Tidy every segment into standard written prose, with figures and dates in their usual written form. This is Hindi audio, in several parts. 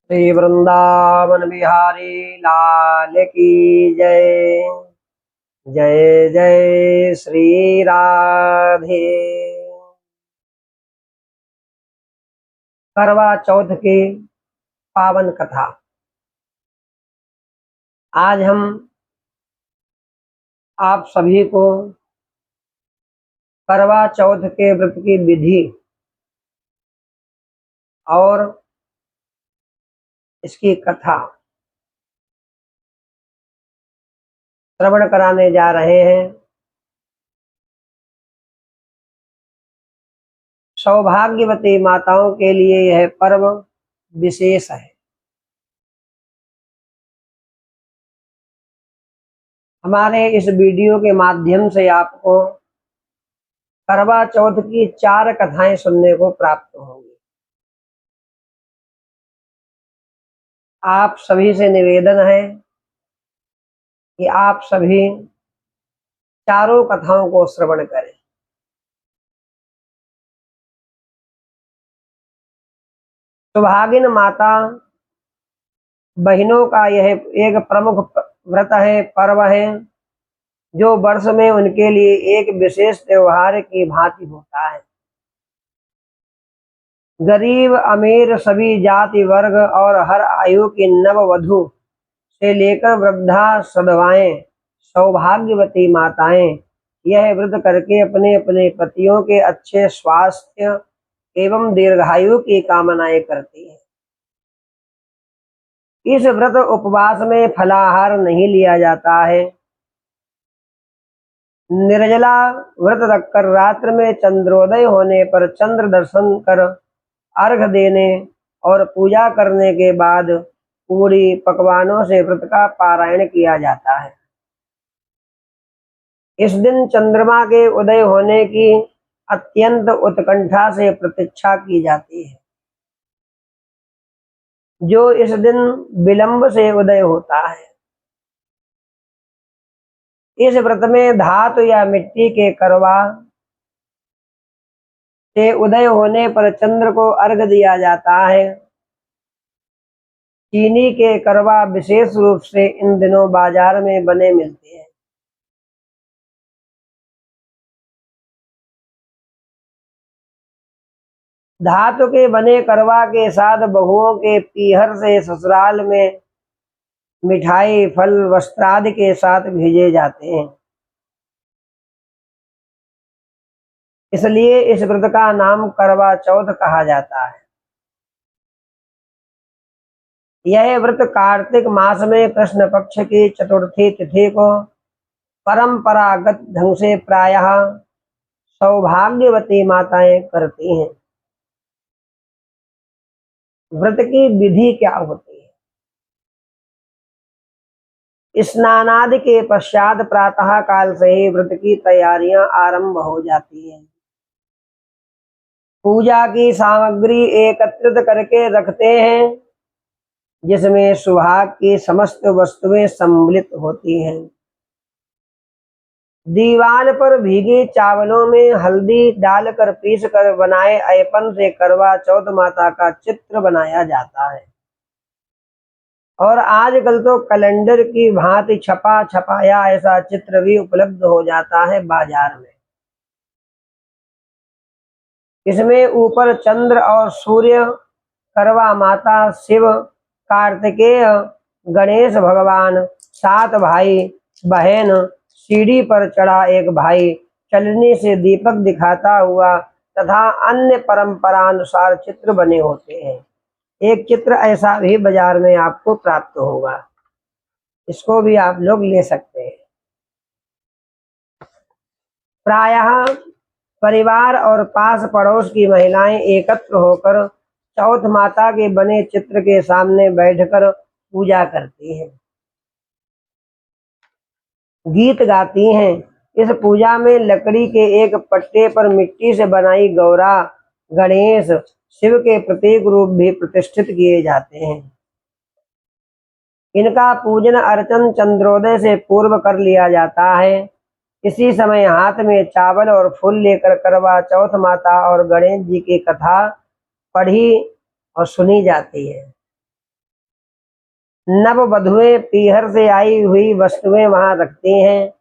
श्री वृंदावन बिहारी लाल की जय। जय जय श्री राधे। करवा चौथ की पावन कथा। आज हम आप सभी को करवा चौथ के व्रत की विधि और इसकी कथा श्रवण कराने जा रहे हैं। सौभाग्यवती माताओं के लिए यह पर्व विशेष है। हमारे इस वीडियो के माध्यम से आपको करवा चौथ की 4 कथाएं सुनने को प्राप्त होंगी। आप सभी से निवेदन है कि आप सभी चारों कथाओं को श्रवण करें। सुहागिन माता बहनों का यह एक प्रमुख व्रत है, पर्व है, जो वर्ष में उनके लिए एक विशेष त्योहार की भांति होता है। गरीब अमीर सभी जाति वर्ग और हर आयु की नववधु से लेकर वृद्धा सधवाएं सौभाग्यवती माताएं यह व्रत करके अपने अपने पतियों के अच्छे स्वास्थ्य एवं दीर्घायु की कामनाएं करती हैं। इस व्रत उपवास में फलाहार नहीं लिया जाता है। निर्जला व्रत रखकर रात्र में चंद्रोदय होने पर चंद्र दर्शन कर अर्घ देने और पूजा करने के बाद पूरी पकवानों से व्रत का पारायण किया जाता है। इस दिन चंद्रमा के उदय होने की अत्यंत उत्कंठा से प्रतीक्षा की जाती है। जो इस दिन विलंब से उदय होता है। इस व्रत में धातु या मिट्टी के करवा से उदय होने पर चंद्र को अर्घ दिया जाता है। चीनी के करवा विशेष रूप से इन दिनों बाजार में बने मिलते हैं। धातु के बने करवा के साथ बहुओं के पीहर से ससुराल में मिठाई फल वस्त्रादि के साथ भेजे जाते हैं। इसलिए इस व्रत का नाम करवा चौथ कहा जाता है। यह व्रत कार्तिक मास में कृष्ण पक्ष की चतुर्थी तिथि को परंपरागत ढंग से प्रायः सौभाग्यवती माताएं करती हैं। व्रत की विधि क्या होती है? स्नानादि के पश्चात प्रातः काल से ही व्रत की तैयारियां आरंभ हो जाती हैं। पूजा की सामग्री एकत्रित करके रखते हैं, जिसमें सुहाग की समस्त वस्तुएं सम्मिलित होती हैं। दीवान पर भीगे चावलों में हल्दी डालकर पीस कर बनाए अयपन से करवा चौथ माता का चित्र बनाया जाता है। और आजकल तो कैलेंडर की भांति छपा छपाया ऐसा चित्र भी उपलब्ध हो जाता है बाजार में। इसमें ऊपर चंद्र और सूर्य, करवा माता, शिव, कार्तिकेय, गणेश भगवान, 7 भाई बहन, सीढ़ी पर चढ़ा एक भाई, चलनी से दीपक दिखाता हुआ तथा अन्य परंपरानुसार चित्र बने होते हैं। एक चित्र ऐसा भी बाजार में आपको प्राप्त होगा, इसको भी आप लोग ले सकते हैं। प्रायः परिवार और पास पड़ोस की महिलाएं एकत्र होकर चौथ माता के बने चित्र के सामने बैठकर पूजा करती हैं, गीत गाती हैं। इस पूजा में लकड़ी के एक पट्टे पर मिट्टी से बनाई गौरा, गणेश, शिव के प्रतीक रूप भी प्रतिष्ठित किए जाते हैं। इनका पूजन अर्चन चंद्रोदय से पूर्व कर लिया जाता है। इसी समय हाथ में चावल और फूल लेकर करवा चौथ माता और गणेश जी की कथा पढ़ी और सुनी जाती है। नव वधुएं पीहर से आई हुई वस्तुएं वहां रखती हैं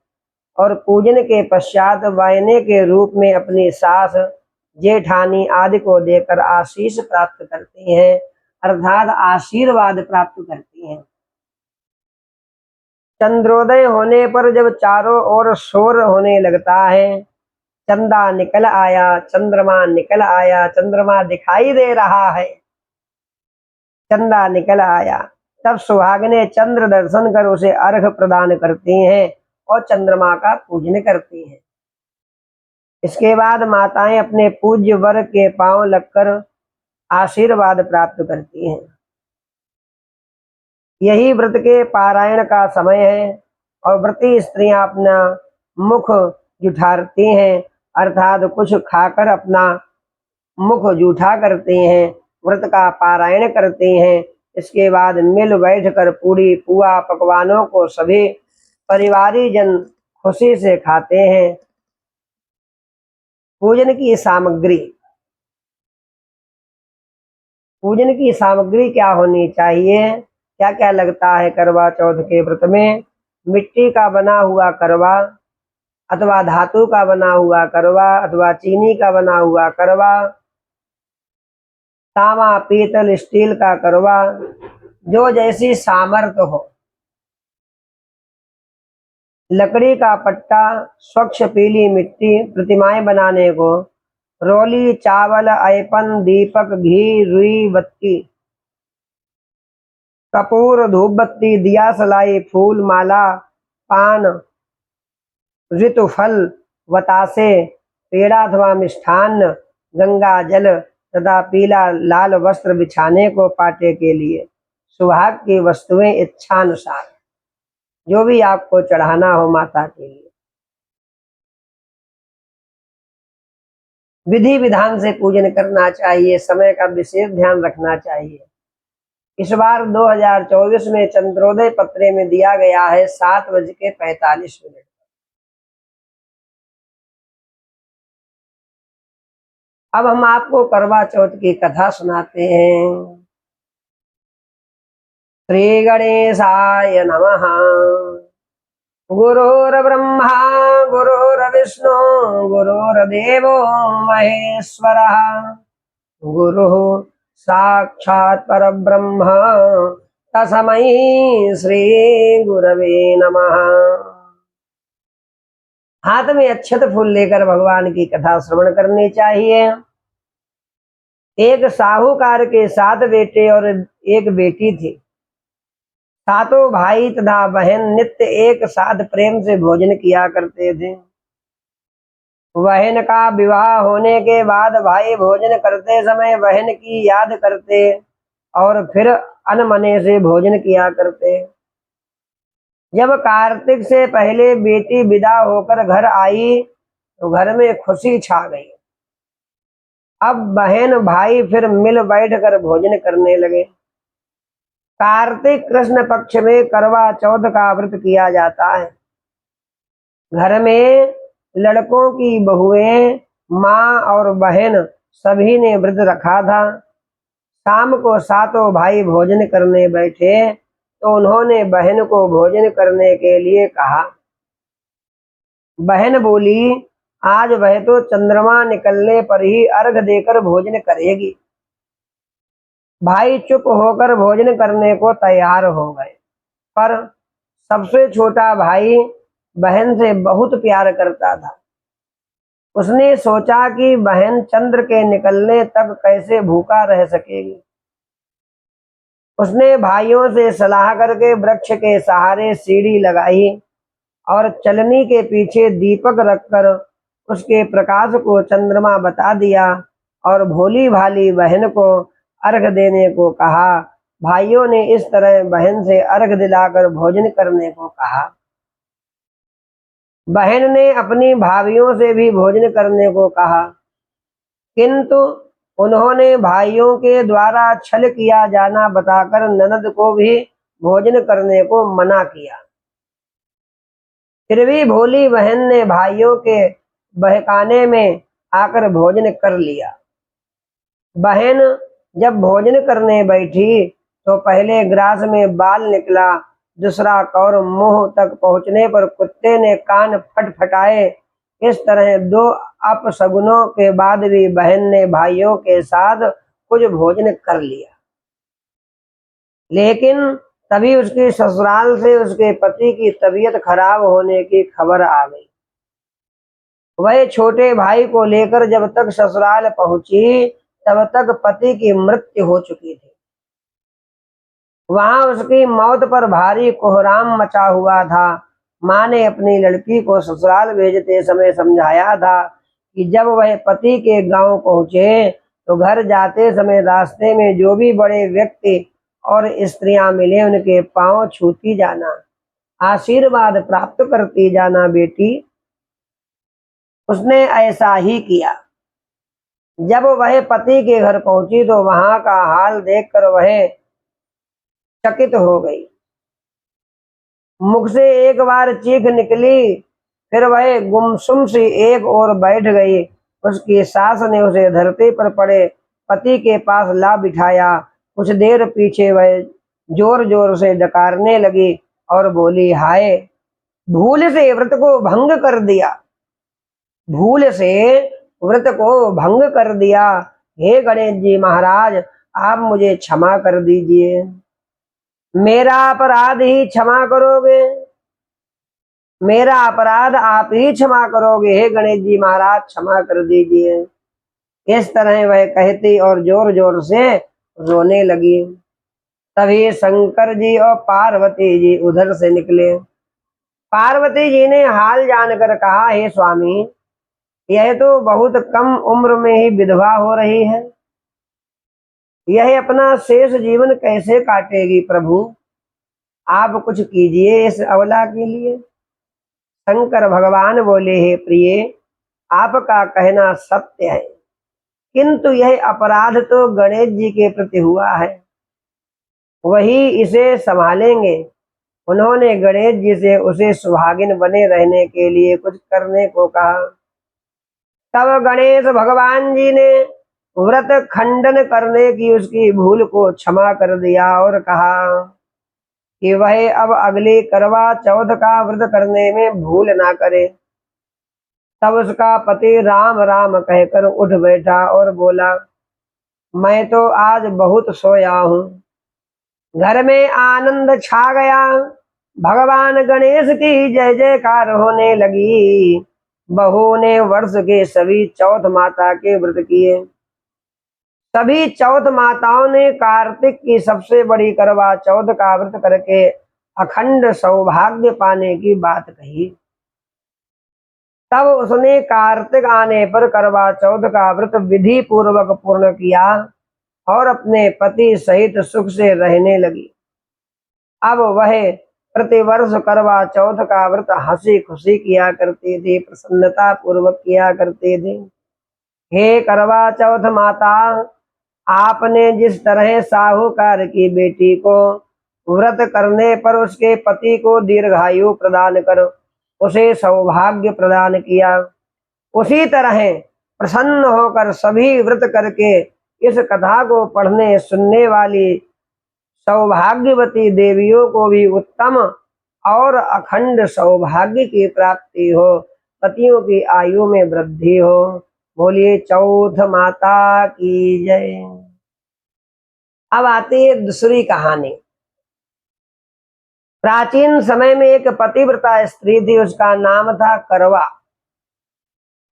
और पूजन के पश्चात वायने के रूप में अपनी सास जेठानी आदि को देकर आशीष प्राप्त करती हैं, अर्थात आशीर्वाद प्राप्त करती हैं। चंद्रोदय होने पर जब चारों ओर शोर होने लगता है, चंदा निकल आया, चंद्रमा निकल आया, चंद्रमा दिखाई दे रहा है, चंदा निकल आया, तब सुहागने चंद्र दर्शन कर उसे अर्घ प्रदान करती हैं और चंद्रमा का पूजन करती हैं। इसके बाद माताएं अपने पूज्य वर के पांव लगकर आशीर्वाद प्राप्त करती हैं। यही व्रत के पारायण का समय है और व्रती स्त्रियां अपना मुख जुठारती हैं, अर्थात कुछ खाकर अपना मुख जूठा करती हैं, व्रत का पारायण करती हैं। इसके बाद मिल बैठकर पूरी पुआ पकवानों को सभी परिवारीजन खुशी से खाते हैं। पूजन की सामग्री, पूजन की सामग्री क्या होनी चाहिए, क्या क्या लगता है करवा चौथ के व्रत में? मिट्टी का बना हुआ करवा अथवा धातु का बना हुआ करवा अथवा चीनी का बना हुआ करवा, तांबा पीतल स्टील का करवा, जो जैसी सामर्थ्य हो। लकड़ी का पट्टा, स्वच्छ पीली मिट्टी प्रतिमाएं बनाने को, रोली, चावल, ऐपन, दीपक, घी, रुई, बत्ती, कपूर, धूप बत्ती, दिया सलाई, फूल माला, पान, ऋतु फल, बतासे, पेड़ा अथवा मिष्ठान्न, गंगा जल तथा पीला लाल वस्त्र बिछाने को पाटे के लिए, सुहाग की वस्तुएं इच्छानुसार, जो भी आपको चढ़ाना हो माता के लिए। विधि विधान से पूजन करना चाहिए, समय का विशेष ध्यान रखना चाहिए। इस बार 2024 में चंद्रोदय पत्रे में दिया गया है 7:45। अब हम आपको करवा चौथ की कथा सुनाते हैं। श्री गणेशाय नमः। गुरुर्ब्रह्मा गुरुर्विष्णु गुरुर्देवो महेश्वरः, गुरुः साक्षात् परब्रह्म तस्मै श्री गुरवे नमः। हाथ में अक्षत फूल लेकर भगवान की कथा श्रवण करनी चाहिए। एक साहूकार के 7 बेटे और एक बेटी थी। सातों भाई तथा बहन नित्य एक साथ प्रेम से भोजन किया करते थे। बहन का विवाह होने के बाद भाई भोजन करते समय बहन की याद करते और फिर अनमने से भोजन किया करते। जब कार्तिक से पहले बेटी विदा होकर घर आई तो घर में खुशी छा गई। अब बहन भाई फिर मिल बैठकर भोजन करने लगे। कार्तिक कृष्ण पक्ष में करवा चौथ का व्रत किया जाता है। घर में लड़कों की बहुएं, माँ और बहन सभी ने व्रत रखा था। शाम को सातों भाई भोजन करने बैठे तो उन्होंने बहन को भोजन करने के लिए कहा। बहन बोली, आज वह तो चंद्रमा निकलने पर ही अर्घ देकर भोजन करेगी। भाई चुप होकर भोजन करने को तैयार हो गए, पर सबसे छोटा भाई बहन से बहुत प्यार करता था। उसने सोचा कि बहन चंद्र के निकलने तक कैसे भूखा रह सकेगी। उसने भाइयों से सलाह करके वृक्ष के सहारे सीढ़ी लगाई और चलनी के पीछे दीपक रखकर उसके प्रकाश को चंद्रमा बता दिया और भोली भाली बहन को अर्घ देने को कहा। भाइयों ने इस तरह बहन से अर्घ दिलाकर भोजन करने को कहा। बहन ने अपनी भाभियों से भी भोजन करने को कहा, किंतु उन्होंने भाइयों के द्वारा छल किया जाना बताकर ननद को भी भोजन करने को मना किया। फिर भी भोली बहन ने भाइयों के बहकाने में आकर भोजन कर लिया। बहन जब भोजन करने बैठी तो पहले ग्रास में बाल निकला, दूसरा कौर मुंह तक पहुंचने पर कुत्ते ने कान फटफटाए। इस तरह दो अपशगुनों के बाद भी बहन ने भाइयों के साथ कुछ भोजन कर लिया। लेकिन तभी उसकी ससुराल से उसके पति की तबीयत खराब होने की खबर आ गई। वह छोटे भाई को लेकर जब तक ससुराल पहुंची तब तक पति की मृत्यु हो चुकी थी। वहां उसकी मौत पर भारी कोहराम मचा हुआ था। माँ ने अपनी लड़की को ससुराल भेजते समय समझाया था कि जब वह पति के गांव पहुंचे तो घर जाते समय रास्ते में जो भी बड़े व्यक्ति और स्त्रियां मिले उनके पांव छूती जाना, आशीर्वाद प्राप्त करती जाना बेटी। उसने ऐसा ही किया। जब वह पति के घर पहुंची तो वहां का हाल देखकर वह चकित हो गई। मुख से एक बार चीख निकली, फिर वह गुमसुम सी एक ओर बैठ गई। उसकी सास ने उसे धरती पर पड़े पति के पास ला बिठाया। कुछ देर पीछे वह जोर जोर से डकारने लगी और बोली, हाय, भूल से व्रत को भंग कर दिया, भूल से व्रत को भंग कर दिया। हे गणेश जी महाराज, आप मुझे क्षमा कर दीजिए, मेरा अपराध ही क्षमा करोगे, मेरा अपराध आप ही क्षमा करोगे, हे गणेश जी महाराज क्षमा कर दीजिए। इस तरह वह कहती और जोर जोर से रोने लगी। तभी शंकर जी और पार्वती जी उधर से निकले। पार्वती जी ने हाल जानकर कहा, हे स्वामी, यह तो बहुत कम उम्र में ही विधवा हो रही है, यह अपना शेष जीवन कैसे काटेगी प्रभु, आप कुछ कीजिए इस अबला के लिए। शंकर भगवान बोले, हे प्रिय, आपका कहना सत्य है, किंतु यह अपराध तो गणेश जी के प्रति हुआ है, वही इसे संभालेंगे। उन्होंने गणेश जी से उसे सुहागिन बने रहने के लिए कुछ करने को कहा। तब गणेश भगवान जी ने व्रत खंडन करने की उसकी भूल को क्षमा कर दिया और कहा कि वह अब अगली करवा चौथ का व्रत करने में भूल ना करे। तब उसका पति राम राम कहकर उठ बैठा और बोला, मैं तो आज बहुत सोया हूँ। घर में आनंद छा गया, भगवान गणेश की जय जयकार होने लगी। बहू ने वर्ष के सभी चौथ माता के व्रत किए। सभी चौथ माताओं ने कार्तिक की सबसे बड़ी करवा चौथ का व्रत करके अखंड सौभाग्य पाने की बात कही। तब उसने कार्तिक आने पर करवा चौथ का व्रत विधि पूर्वक पूर्ण किया और अपने पति सहित सुख से रहने लगी। अब वह प्रतिवर्ष करवा चौथ का व्रत हंसी खुशी किया करती थी, प्रसन्नता पूर्वक किया करते थे। हे करवा चौथ माता, आपने जिस तरह साहूकार की बेटी को व्रत करने पर उसके पति को दीर्घायु प्रदान कर उसे सौभाग्य प्रदान किया, उसी तरह प्रसन्न होकर सभी व्रत करके इस कथा को पढ़ने सुनने वाली सौभाग्यवती देवियों को भी उत्तम और अखंड सौभाग्य की प्राप्ति हो, पतियों की आयु में वृद्धि हो। बोलिए चौथ माता की जय। अब आती है दूसरी कहानी। प्राचीन समय में एक पतिव्रता स्त्री थी, उसका नाम था करवा।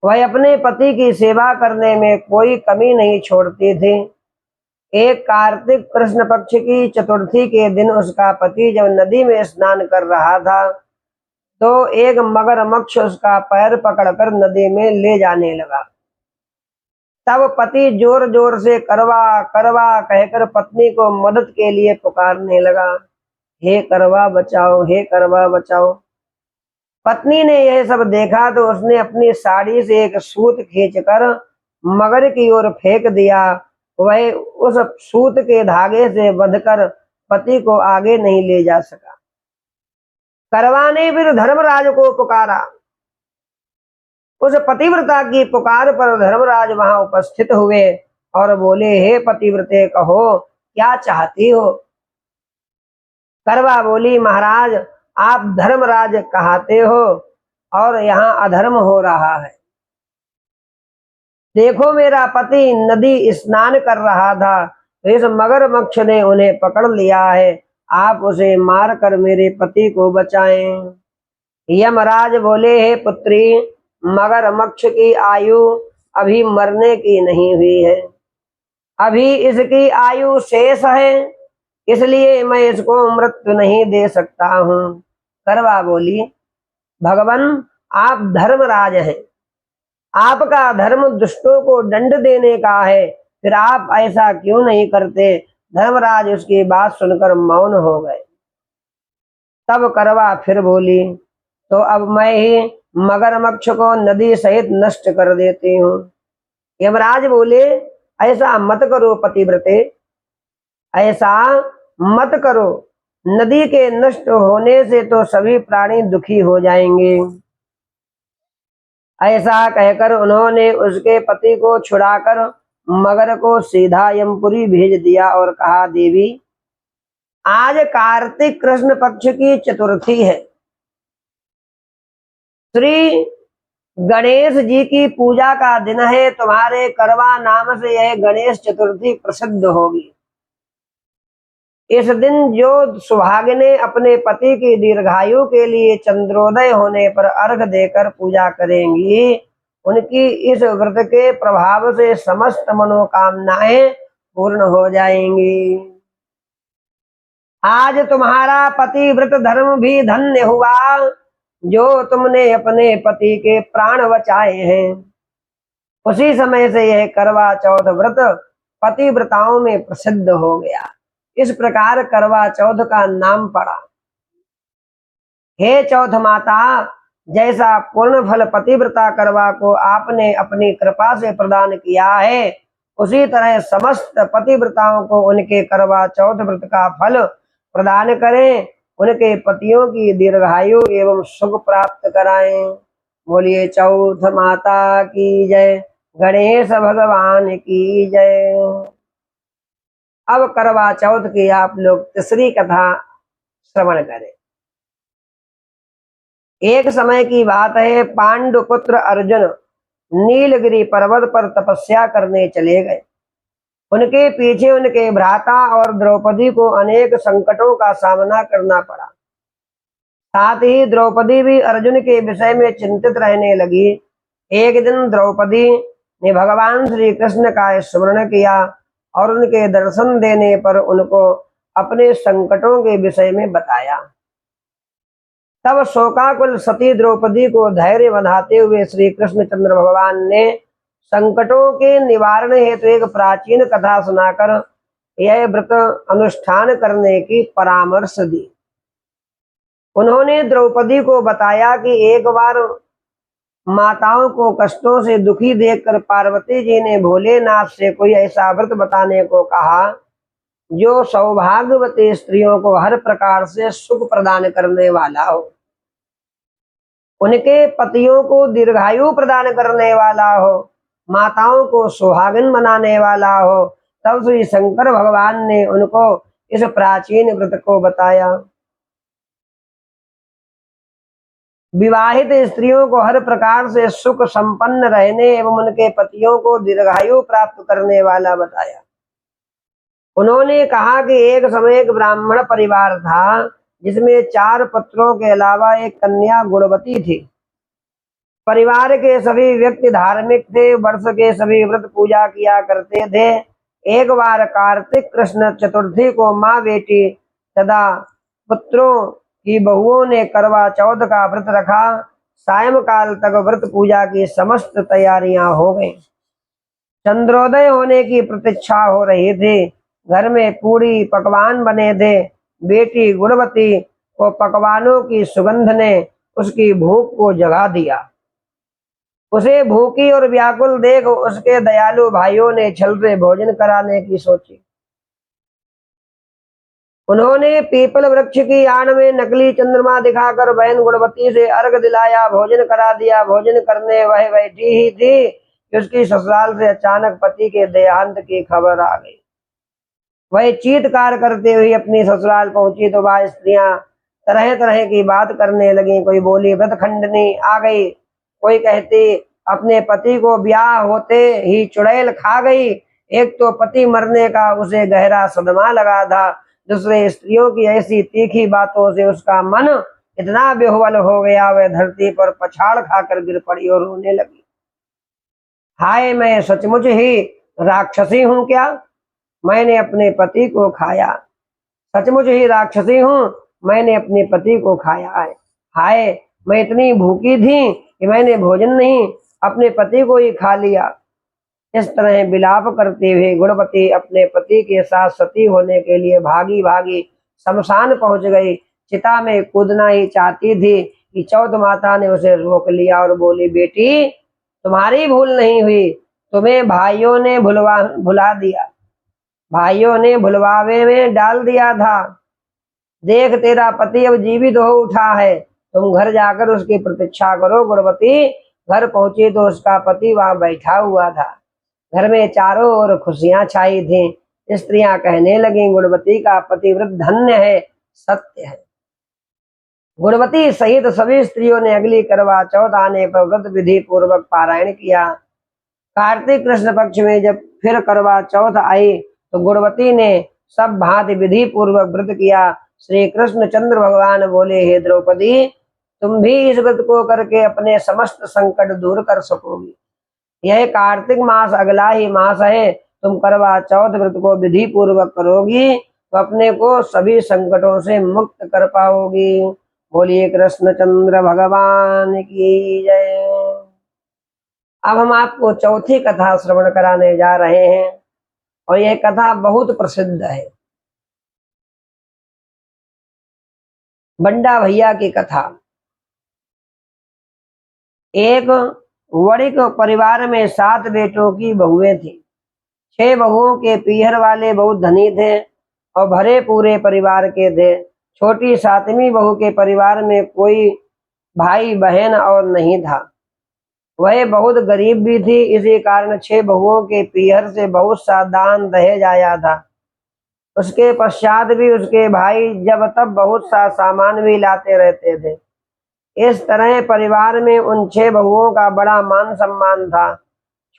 वह अपने पति की सेवा करने में कोई कमी नहीं छोड़ती थी। एक कार्तिक कृष्ण पक्ष की चतुर्थी के दिन उसका पति जब नदी में स्नान कर रहा था तो एक मगरमच्छ उसका पैर पकड़कर नदी में ले जाने लगा। तब पति जोर जोर से करवा करवा कहकर पत्नी को मदद के लिए पुकारने लगा, हे करवा बचाओ, हे करवा बचाओ। पत्नी ने यह सब देखा तो उसने अपनी साड़ी से एक सूत खींचकर मगर की ओर फेंक दिया। वह उस सूत के धागे से बंधकर पति को आगे नहीं ले जा सका। करवा ने फिर धर्मराज को पुकारा। उस पतिव्रता की पुकार पर धर्मराज वहां उपस्थित हुए और बोले, हे पतिव्रते, कहो क्या चाहती हो। करवा बोली, महाराज आप धर्मराज कहते हो और यहाँ अधर्म हो रहा है। देखो मेरा पति नदी स्नान कर रहा था, तो इस मगरमच्छ ने उन्हें पकड़ लिया है, आप उसे मारकर मेरे पति को बचाएं। यमराज बोले, हे पुत्री, मगरमच्छ की आयु अभी मरने की नहीं हुई है, अभी इसकी आयु शेष है, इसलिए मैं इसको मृत्यु नहीं दे सकता हूँ। करवा बोली, भगवान आप धर्मराज हैं, आपका धर्म दुष्टों को दंड देने का है, फिर आप ऐसा क्यों नहीं करते। धर्मराज उसकी बात सुनकर मौन हो गए। तब करवा फिर बोली, तो अब मैं ही मगरमच्छ को नदी सहित नष्ट कर देती हूँ। यमराज बोले, ऐसा मत करो पतिव्रते, ऐसा मत करो, नदी के नष्ट होने से तो सभी प्राणी दुखी हो जाएंगे। ऐसा कहकर उन्होंने उसके पति को छुड़ाकर मगर को सीधा यमपुरी भेज दिया और कहा, देवी आज कार्तिक कृष्ण पक्ष की चतुर्थी है, श्री गणेश जी की पूजा का दिन है, तुम्हारे करवा नाम से यह गणेश चतुर्थी प्रसिद्ध होगी। इस दिन जो सुहागिनें अपने पति की दीर्घायु के लिए चंद्रोदय होने पर अर्घ देकर पूजा करेंगी, उनकी इस व्रत के प्रभाव से समस्त मनोकामनाएं पूर्ण हो जाएंगी। आज तुम्हारा पति व्रत धर्म भी धन्य हुआ, जो तुमने अपने पति के प्राण बचाए हैं। उसी समय से यह करवा चौथ व्रत पतिव्रताओं में प्रसिद्ध हो गया। इस प्रकार करवा चौथ का नाम पड़ा। हे चौथ माता, जैसा पूर्ण फल पतिव्रता करवा को आपने अपनी कृपा से प्रदान किया है, उसी तरह समस्त पतिव्रताओं को उनके करवा चौथ व्रत का फल प्रदान करें, उनके पतियों की दीर्घायु एवं सुख प्राप्त कराएं। बोलिए चौथ माता की जय, गणेश भगवान की जय। अब करवा चौथ की आप लोग तीसरी कथा श्रवण करें। एक समय की बात है, पांडुपुत्र अर्जुन नीलगिरी पर्वत पर तपस्या करने चले गए। उनके पीछे उनके भ्राता और द्रौपदी को अनेक संकटों का सामना करना पड़ा। साथ ही द्रौपदी भी अर्जुन के विषय में चिंतित रहने लगी। एक दिन द्रौपदी ने भगवान श्री कृष्ण का स्मरण किया और उनके दर्शन देने पर उनको अपने संकटों के विषय में बताया। तब शोकाकुल सती द्रौपदी को धैर्य बंधाते हुए श्री कृष्णचंद्र भगवान ने संकटों के निवारण हेतु एक प्राचीन कथा सुनाकर यह व्रत अनुष्ठान करने की परामर्श दी। उन्होंने द्रौपदी को बताया कि एक बार माताओं को कष्टों से दुखी देखकर पार्वती जी ने भोलेनाथ से कोई ऐसा व्रत बताने को कहा जो सौभाग्यवती स्त्रियों को हर प्रकार से सुख प्रदान करने वाला हो, उनके पतियों को दीर्घायु प्रदान करने वाला हो, माताओं को सुहागिन बनाने वाला हो। तब श्री शंकर भगवान ने उनको इस प्राचीन व्रत को बताया। विवाहित स्त्रियों को हर प्रकार से सुख संपन्न रहने एवं उनके पतियों को दीर्घायु प्राप्त करने वाला बताया। उन्होंने कहा कि एक समय एक ब्राह्मण परिवार था, जिसमें 4 पुत्रों के अलावा एक कन्या गुणवती थी। परिवार के सभी व्यक्ति धार्मिक थे, वर्ष के सभी व्रत पूजा किया करते थे। एक बार कार्तिक कृष्ण चतुर्थी को माँ बेटी तथा पुत्रों की बहुओं ने करवा चौथ का व्रत रखा। सायंकाल तक व्रत पूजा की समस्त तैयारियां हो गईं। चंद्रोदय होने की प्रतीक्षा हो रही थी। घर में पूरी पकवान बने थे। बेटी गुणवती को पकवानों की सुगंध ने उसकी भूख को जगा दिया। उसे भूखी और व्याकुल देख उसके दयालु भाइयों ने छल से भोजन कराने की सोची। उन्होंने पीपल वृक्ष की आड़ में नकली चंद्रमा दिखाकर बहन गुणवती से अर्घ दिलाया, भोजन करा दिया। भोजन करने वह बैठी ही थी कि उसकी ससुराल से अचानक पति के देहांत की खबर आ गई। वह चीत्कार करते हुए अपनी ससुराल पहुंची तो वह स्त्रियां तरह तरह की बात करने लगी। कोई बोली व्रत खंडनी आ गई, कोई कहती अपने पति को ब्याह होते ही चुड़ैल खा गई, एक तो पति मरने का उसे गहरा सदमा लगा था, दूसरे स्त्रियों की ऐसी तीखी बातों से उसका मन इतना बेहुवल हो गया वह धरती पर पछाड़ खाकर गिर पड़ी और रोने लगी। हाय, मैं सचमुच ही राक्षसी हूं क्या? मैंने अपने पति को खाया, सचमुच ही राक्षसी हूं, मैंने अपने पति को खाया है। हाय, मैं इतनी भूखी थी कि मैंने भोजन नहीं, अपने पति को ही खा लिया। इस तरह विलाप करते हुए गुणवती अपने पति के साथ सती होने के लिए भागी भागी शमशान पहुंच गई। चिता में कूदना ही चाहती थी कि चौथ माता ने उसे रोक लिया और बोली, बेटी तुम्हारी भूल नहीं हुई, तुम्हें भाइयों ने भुला दिया, भाइयों ने भुलवावे में डाल दिया था। देख तेरा पति अब जीवित हो उठा है, तुम घर जाकर उसकी प्रतीक्षा करो। गुणवती घर पहुंची तो उसका पति वहां बैठा हुआ था। घर में चारों ओर खुशियां छाई थी। स्त्रियां कहने लगी, गुणवती का पतिव्रत धन्य है, सत्य है। गुणवती सहित सभी स्त्रियों ने अगली करवा चौथ आने पर व्रत विधि पूर्वक पारायण किया। कार्तिक कृष्ण पक्ष में जब फिर करवा चौथ आई तो गुणवती ने सब भांति विधि पूर्वक व्रत किया। श्री कृष्ण चंद्र भगवान बोले, हे द्रौपदी, तुम भी इस व्रत को करके अपने समस्त संकट दूर कर सकोगी। यह कार्तिक मास अगला ही मास है, तुम करवा चौथ व्रत को विधि पूर्वक करोगी तो अपने को सभी संकटों से मुक्त कर पाओगी। बोलिए कृष्ण चंद्र भगवान की जय। अब हम आपको चौथी कथा श्रवण कराने जा रहे हैं और यह कथा बहुत प्रसिद्ध है, बंडा भैया की कथा। एक वणिक परिवार में 7 बेटों की बहुएं थी। 6 बहुओं के पीहर वाले बहुत धनी थे और भरे पूरे परिवार के थे। छोटी 7वीं बहू के परिवार में कोई भाई बहन और नहीं था, वह बहुत गरीब भी थी। इसी कारण 6 बहुओं के पीहर से बहुत सा दान दहेज आया था। उसके पश्चात भी उसके भाई जब तब बहुत सा सामान भी लाते रहते थे। इस तरह परिवार में उन 6 बहुओं का बड़ा मान सम्मान था।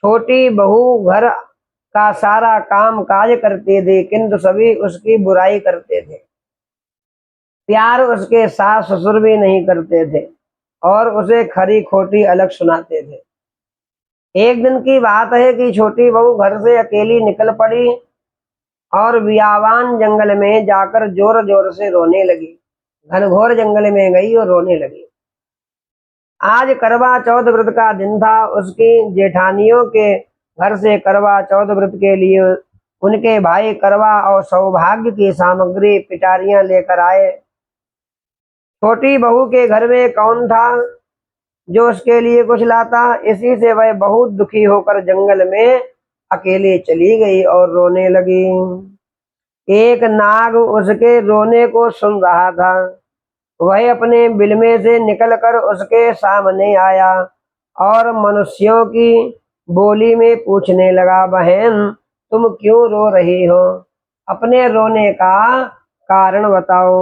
छोटी बहू घर का सारा काम काज करती थी, किंतु सभी उसकी बुराई करते थे। प्यार उसके सास ससुर भी नहीं करते थे और उसे खरी खोटी अलग सुनाते थे। एक दिन की बात है कि छोटी बहू घर से अकेली निकल पड़ी और बियावान जंगल में जाकर जोर जोर से रोने लगी। घनघोर जंगल में गई और रोने लगी। आज करवा चौथ व्रत का दिन था। उसकी जेठानियों के घर से करवा चौथ व्रत के लिए उनके भाई करवा और सौभाग्य की सामग्री पिटारियां लेकर आए। छोटी बहू के घर में कौन था जो उसके लिए कुछ लाता? इसी से वह बहुत दुखी होकर जंगल में अकेले चली गई और रोने लगी। एक नाग उसके रोने को सुन रहा था। वह अपने बिलमे से निकलकर उसके सामने आया और मनुष्यों की बोली में पूछने लगा, बहन तुम क्यों रो रही हो? अपने रोने का कारण बताओ।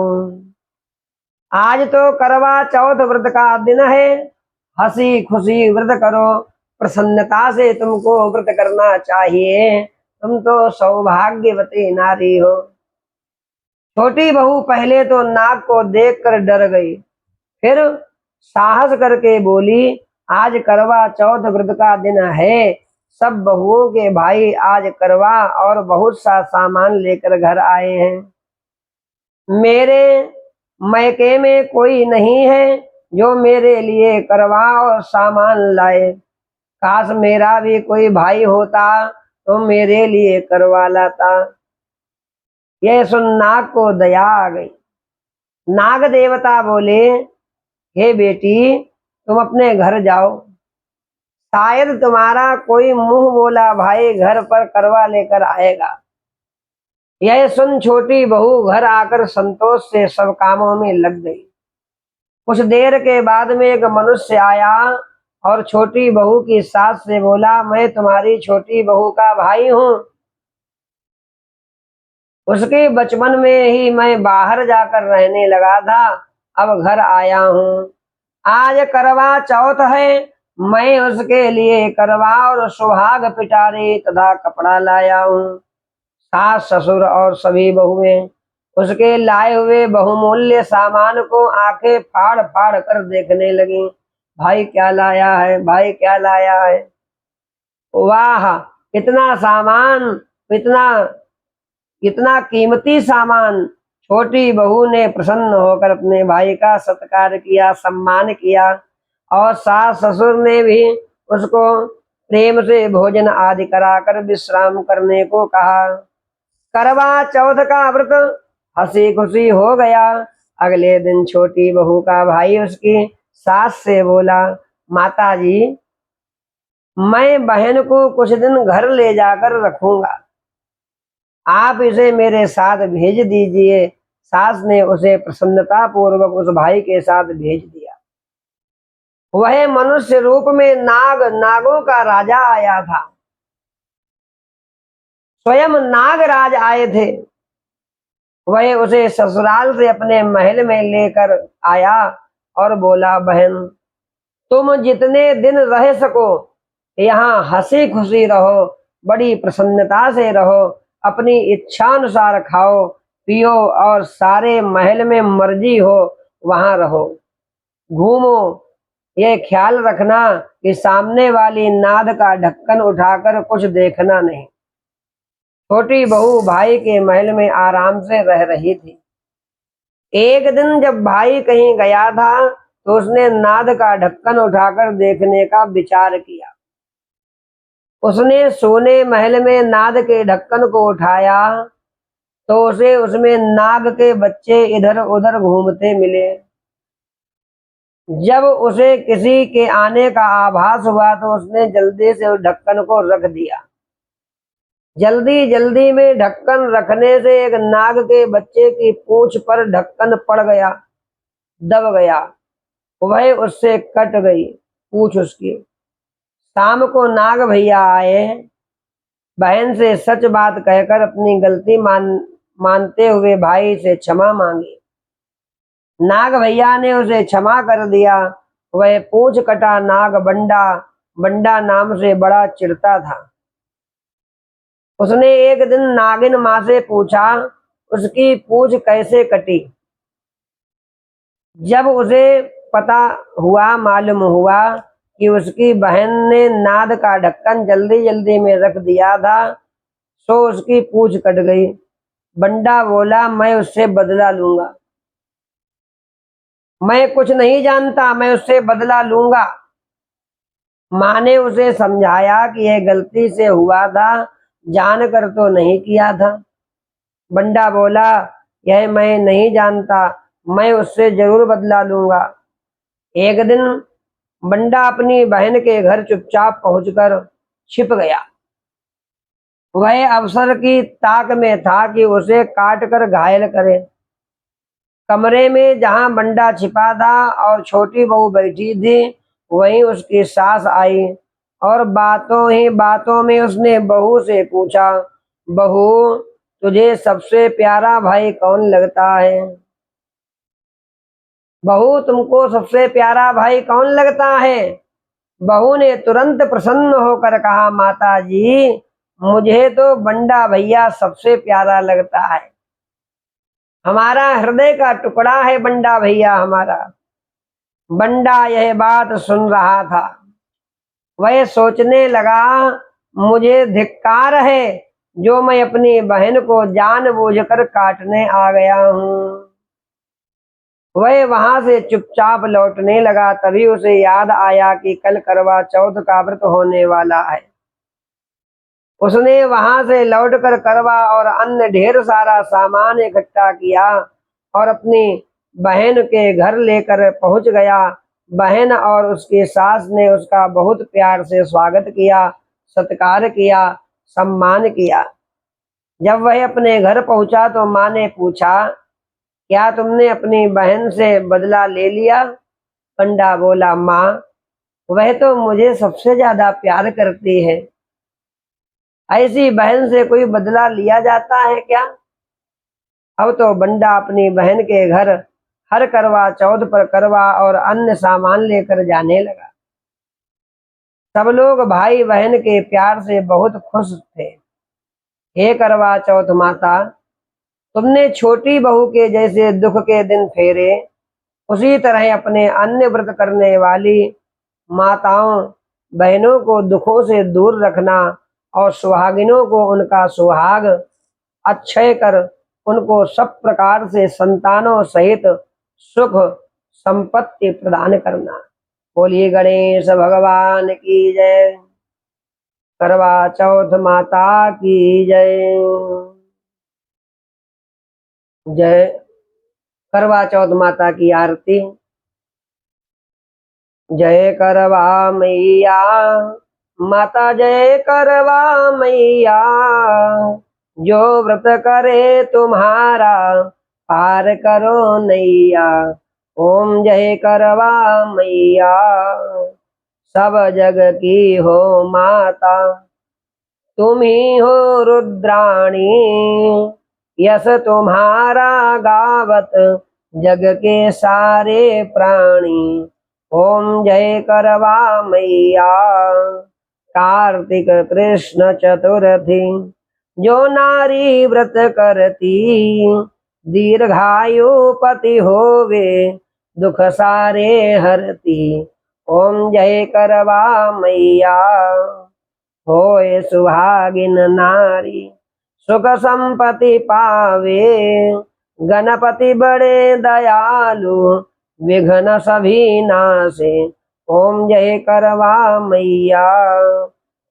आज तो करवा चौथ व्रत का दिन है, हंसी खुशी व्रत करो, प्रसन्नता से तुमको व्रत करना चाहिए, तुम तो सौभाग्यवती नारी हो। छोटी बहू पहले तो नाग को देखकर डर गई, फिर साहस करके बोली, आज करवा चौथ व्रत का दिन है, सब बहुओं के भाई आज करवा और बहुत सा सामान लेकर घर आए हैं। मेरे मैके में कोई नहीं है जो मेरे लिए करवा और सामान लाए। काश मेरा भी कोई भाई होता तो मेरे लिए करवा लाता। यह सुन नाग को दया आ गई। नाग देवता बोले, हे बेटी तुम अपने घर जाओ, शायद तुम्हारा कोई मुंह बोला भाई घर पर करवा लेकर आएगा। यह सुन छोटी बहू घर आकर संतोष से सब कामों में लग गई। कुछ देर के बाद में एक मनुष्य आया और छोटी बहू की सास से बोला, मैं तुम्हारी छोटी बहू का भाई हूँ। उसके बचपन में ही मैं बाहर जाकर रहने लगा था, अब घर आया हूँ। आज करवा चौथ है, मैं उसके लिए करवा और सुहाग पिटारे तथा कपड़ा लाया हूँ। सास ससुर और सभी बहुएं उसके लाए हुए बहुमूल्य सामान को आंखें फाड़ फाड़ कर देखने लगी। भाई क्या लाया है, भाई क्या लाया है। वाह, इतना सामान, इतना इतना कीमती सामान। छोटी बहू ने प्रसन्न होकर अपने भाई का सत्कार किया, सम्मान किया और सास ससुर ने भी उसको प्रेम से भोजन आदि कराकर विश्राम करने को कहा। करवा चौथ का व्रत हंसी खुशी हो गया। अगले दिन छोटी बहू का भाई उसकी सास से बोला, माता जी, मैं बहन को कुछ दिन घर ले जाकर रखूंगा, आप इसे मेरे साथ भेज दीजिए। सास ने उसे प्रसन्नता पूर्वक उस भाई के साथ भेज दिया। वह मनुष्य रूप में नागों का राजा आया था। स्वयं नागराज आए थे। वह उसे ससुराल से अपने महल में लेकर आया और बोला, बहन, तुम जितने दिन रह सको यहाँ हंसी खुशी रहो, बड़ी प्रसन्नता से रहो, अपनी इच्छानुसार खाओ पियो और सारे महल में मर्जी हो वहां रहो, घूमो। ये ख्याल रखना कि सामने वाली नाद का ढक्कन उठाकर कुछ देखना नहीं। छोटी बहू भाई के महल में आराम से रह रही थी। एक दिन जब भाई कहीं गया था तो उसने नाद का ढक्कन उठाकर देखने का विचार किया। उसने सोने महल में नाद के ढक्कन को उठाया तो उसे उसमें नाग के बच्चे इधर उधर घूमते मिले। जब उसे किसी के आने का आभास हुआ तो उसने जल्दी से उस ढक्कन को रख दिया। जल्दी जल्दी में ढक्कन रखने से एक नाग के बच्चे की पूंछ पर ढक्कन पड़ गया, दब गया। वह उससे कट गई पूंछ उसकी। शाम को नाग भैया आए। बहन से सच बात कहकर अपनी गलती मानते हुए भाई से क्षमा मांगी। नाग भैया ने उसे क्षमा कर दिया। वह पूंछ कटा नाग बंडा बंडा नाम से बड़ा चिढ़ता था। उसने एक दिन नागिन माँ से पूछा, उसकी पूंछ कैसे कटी। जब उसे पता हुआ, मालूम हुआ कि उसकी बहन ने नाद का ढक्कन जल्दी जल्दी में रख दिया था, सो उसकी पूंछ कट गई। बंडा बोला, मैं उससे बदला लूंगा, मैं कुछ नहीं जानता, मैं उससे बदला लूंगा। माँ ने उसे समझाया कि यह गलती से हुआ था, जानकर तो नहीं किया था। बंडा बोला, यह मैं नहीं जानता, मैं उससे जरूर बदला लूंगा। एक दिन बंडा अपनी बहन के घर चुपचाप पहुंचकर छिप गया। वह अवसर की ताक में था कि उसे काट कर घायल करे। कमरे में जहां बंडा छिपा था और छोटी बहू बैठी थी, वहीं उसकी सास आई और बातों ही बातों में उसने बहू से पूछा, बहू, तुझे सबसे प्यारा भाई कौन लगता है? बहू, तुमको सबसे प्यारा भाई कौन लगता है? बहू ने तुरंत प्रसन्न होकर कहा, माता जी, मुझे तो बंडा भैया सबसे प्यारा लगता है। हमारा हृदय का टुकड़ा है बंडा भैया हमारा। बंडा यह बात सुन रहा था। वह सोचने लगा, मुझे धिक्कार है जो मैं अपनी बहन को जानबूझकर काटने आ गया हूँ। वह वहां से चुपचाप लौटने लगा। तभी उसे याद आया कि कल करवा चौथ का व्रत होने वाला है। उसने वहां से लौटकर करवा और अन्य ढेर सारा सामान इकट्ठा किया और अपनी बहन के घर लेकर पहुंच गया। बहन और उसकी सास ने उसका बहुत प्यार से स्वागत किया, सत्कार किया, सम्मान किया। जब वह अपने घर पहुंचा तो माँ ने पूछा, क्या तुमने अपनी बहन से बदला ले लिया? बंडा बोला, माँ, वह तो मुझे सबसे ज्यादा प्यार करती है, ऐसी बहन से कोई बदला लिया जाता है क्या? अब तो बंडा अपनी बहन के घर हर करवा चौथ पर करवा और अन्य सामान लेकर जाने लगा। सब लोग भाई बहन के प्यार से बहुत खुश थे। हे करवा चौथ माता, तुमने छोटी बहू के जैसे दुख के दिन फेरे, उसी तरह अपने अन्य व्रत करने वाली माताओं बहनों को दुखों से दूर रखना और सुहागिनों को उनका सुहाग अक्षय कर उनको सब प्रकार से संतानों सहित सुख संपत्ति प्रदान करना। बोलिए गणेश भगवान की जय। करवा चौथ माता की जय। जय करवा चौथ माता की आरती। जय करवा मैया माता, जय करवा मैया, जो व्रत करे तुम्हारा पार करो नैया। ओम जय करवा मैया, सब जग की हो माता, तुम ही हो रुद्राणी, यश तुम्हारा गावत जग के सारे प्राणी। ओम जय करवा मैया, कार्तिक कृष्ण चतुर्थी, जो नारी व्रत करती, दीर्घायु पति होवे, दुख सारे हरती। ओम जय करवा मैया, होए सुहागिन नारी, सुख संपत्ति पावे, गणपति बड़े दयालु, विघ्न सभी नासे। ओम जय करवा मैया,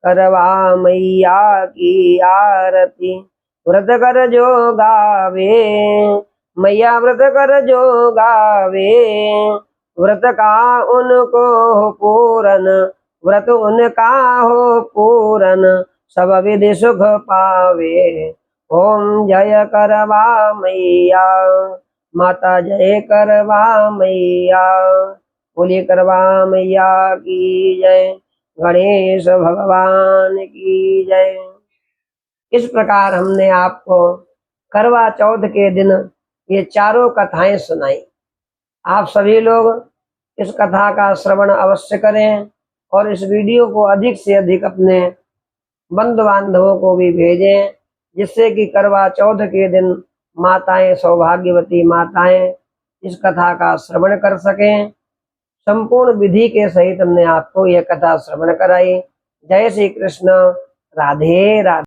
करवा मैया की आरती। व्रत कर जो गावे, मैया व्रत कर जो गावे, व्रत का उनको पूरन, व्रत उनका हो पूरन, सब विधि सुख पावे। ओम जय करवा मैया माता, जय करवा मैया। बोलिए करवा मैया की जय। गणेश भगवान की जय। इस प्रकार हमने आपको करवा चौथ के दिन ये चारों कथाएं सुनाई। आप सभी लोग इस कथा का श्रवण अवश्य करें और इस वीडियो को अधिक से अधिक अपने बंधु बांधवों को भी भेजें, जिससे कि करवा चौथ के दिन माताएं, सौभाग्यवती माताएं इस कथा का श्रवण कर सकें। संपूर्ण विधि के सहित हमने आपको यह कथा श्रवण कराई। जय श्री कृष्ण। राधे राधे।